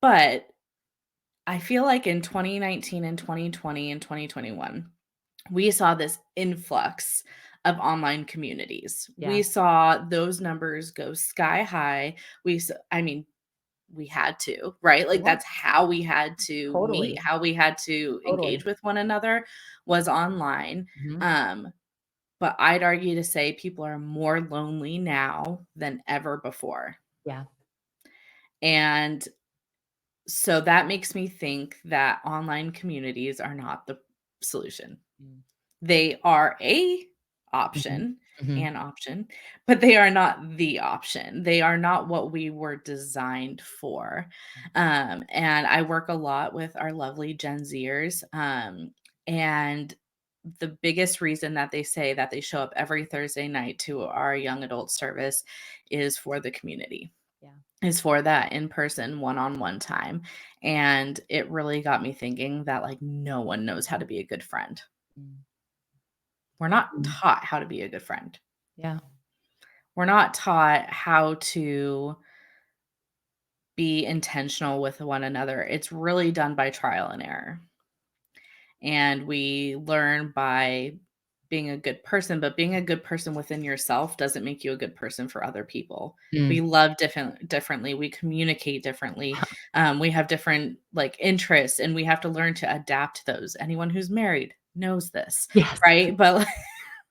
But I feel like in 2019 and 2020 and 2021, we saw this influx of online communities. We Yeah. saw those numbers go sky high. I mean, we had to, right? Like Yeah. that's how we had to meet, Totally. how we had to Totally. engage with one another was online. Mhm. Um, but I'd argue to say people are more lonely now than ever before. Yeah. And so that makes me think that online communities are not the solution. Mm. They are a Mhm. option, Mhm. an option, but they are not the option. They are not what we were designed for. And I work a lot with our lovely Gen Zers. And the biggest reason that they say that they show up every Thursday night to our young adult service is for the community, Yeah. is for that in-person one-on-one time. And it really got me thinking that like no one knows how to be a good friend. Mm. We're not Mm. taught how to be a good friend. Yeah. We're not taught how to be intentional with one another. It's really done by trial and error. And we learn by being a good person, but being a good person within yourself doesn't make you a good person for other people. We Mm. love differently. We communicate differently. We have different like interests, and we have to learn to adapt to those. Anyone who's married knows this, Yes. right? But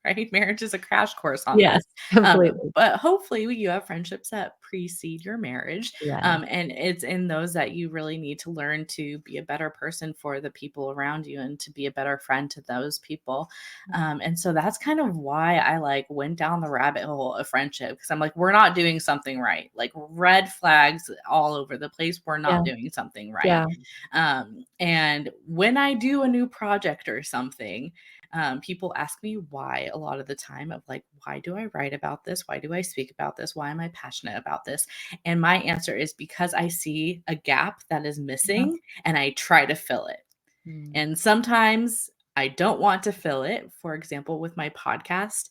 right? Marriage is a crash course on Yes, this. completely. But hopefully you have friendships that precede your marriage. Yes. And it's in those that you really need to learn to be a better person for the people around you and to be a better friend to those people. And so that's kind of why I like went down the rabbit hole of friendship because I'm like, we're not doing something right. Like red flags all over the place. We're Yeah. not doing something right. Yeah. And when I do a new project or something, people ask me why a lot of the time of like, why do I write about this? Why do I speak about this? Why am I passionate about this? And my answer is because I see a gap that is Yeah. missing and I try to fill it. Mm. And sometimes I don't want to fill it. For example, with my podcast,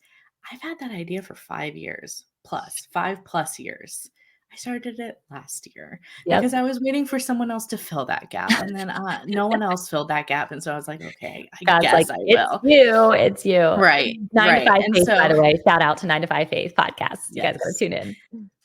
I've had that idea for 5 years plus, 5+ years. I started it last year because Yep. I was waiting for someone else to fill that gap. And then no one else filled that gap. And so I was like, okay, I God's like, guess I "It's will. you, it's you." Right, 9 to right. 5 And Faith, by so the way. Shout out to 9 to 5 Faith podcast. You guys gotta yes. tune in.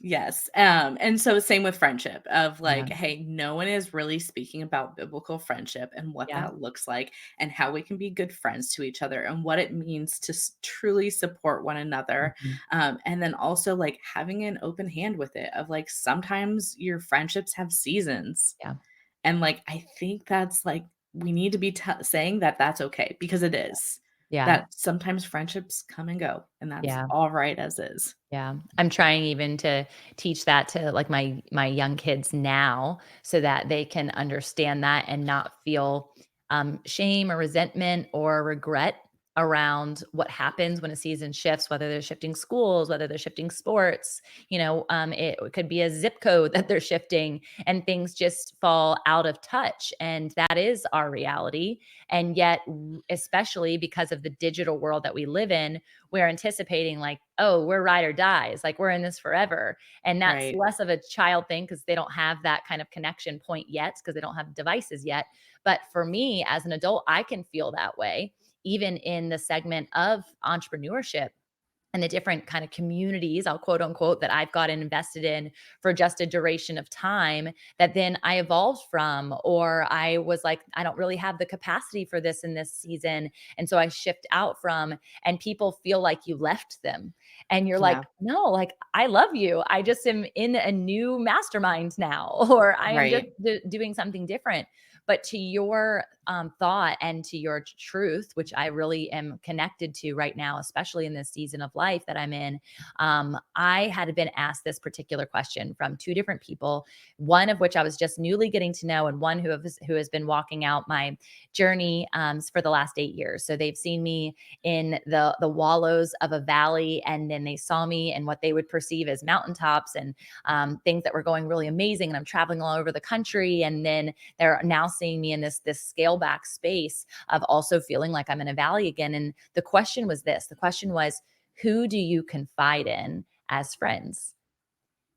Yes. And so same with friendship of Yeah. like, hey, no one is really speaking about biblical friendship and what Yeah. that looks like and how we can be good friends to each other and what it means to truly support one another. Mhm. And then also like having an open hand with it of like sometimes your friendships have seasons. Yeah. And like, I think that's like, we need to be saying that that's okay because it is. Yeah. That sometimes friendships come and go, and that's Yeah. all right as is. Yeah. I'm trying even to teach that to like my young kids now so that they can understand that and not feel shame or resentment or regret around what happens when a season shifts, whether they're shifting schools, whether they're shifting sports, it could be a zip code that they're shifting and things just fall out of touch. And that is our reality. And yet, especially because of the digital world that we live in, we're anticipating like, oh, we're ride or dies, like we're in this forever. And that's Right. less of a child thing because they don't have that kind of connection point yet because they don't have devices yet. But for me as an adult, I can feel that way, even in the segment of entrepreneurship and the different kind of communities, I'll quote unquote, that I've gotten invested in for just a duration of time that then I evolved from, or I was like, I don't really have the capacity for this in this season. And so I shift out from, and people feel like you left them. And you're like, Yeah. no, like, I love you. I just am in a new mastermind now, or I am just Right. doing something different. But to your thought and to your truth, which I really am connected to right now, especially in this season of life that I'm in, I had been asked this particular question from two different people, one of which I was just newly getting to know, and one who has been walking out my journey for the last 8 years. So they've seen me in the wallows of a valley, and then they saw me in what they would perceive as mountaintops and things that were going really amazing. And I'm traveling all over the country, and then they're now seeing me in this scale back space of also feeling like I'm in a valley again. And the question was this: the question was, who do you confide in as friends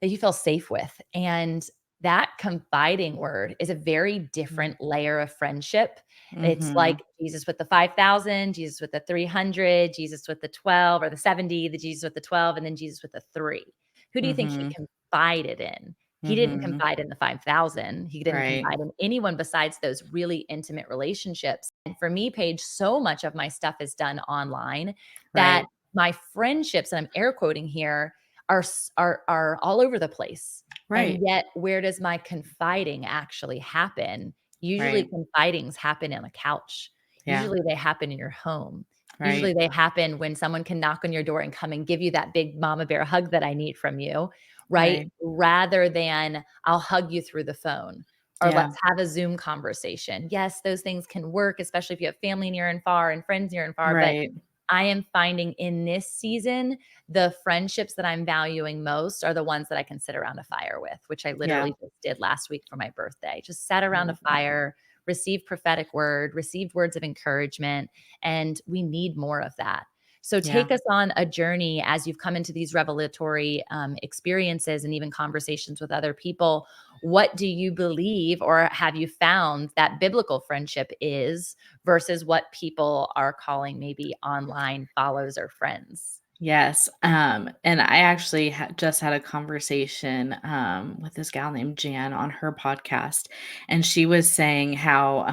that you feel safe with? And that confiding word is a very Mm. different layer of friendship. It's like Mhm. Jesus with the 5,000, Jesus with the 300, Jesus with the 12 or the 70, the Jesus with the 12, and then Jesus with the 3. Who do you think he Mhm. confided in? He didn't Mhm. confide in the 5,000. He didn't Right. confide in anyone besides those really intimate relationships. And for me, Paige, so much of my stuff is done online that Right. my friendships, and I'm air quoting here, are all over the place. And Right. yet, where does my confiding actually happen? Usually Right. confidings happen on a couch. Yeah. Usually they happen in your home. Usually Right. they happen when someone can knock on your door and come and give you that big mama bear hug that I need from you, right? Right. Rather than I'll hug you through the phone or Yeah. let's have a Zoom conversation. Yes, those things can work, especially if you have family near and far and friends near and far, but Right. I am finding in this season, the friendships that I'm valuing most are the ones that I can sit around a fire with, which I Yeah. literally just did last week for my birthday. Just sat I around a love that. fire, received prophetic word, received words of encouragement, and we need more of that. So Yeah. take us on a journey as you've come into these revelatory experiences and even conversations with other people. What do you believe, or have you found that biblical friendship is versus what people are calling maybe online follows or friends? Yes. And I actually just had a conversation with this gal named Jan on her podcast, and she was saying how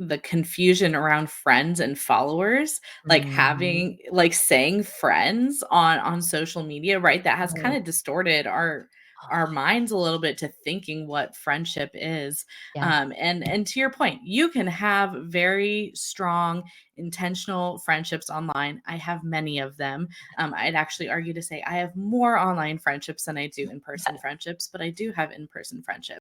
the confusion around friends and followers, like Mhm. having like saying friends on social media, right? That has kind Right. of distorted our Oh, minds a little bit to thinking what friendship is. yes. And to your point, you can have very strong intentional friendships online. I have many of them. I'd actually argue to say I have more online friendships than I do in-person Yes. friendships, but I do have in-person friendships.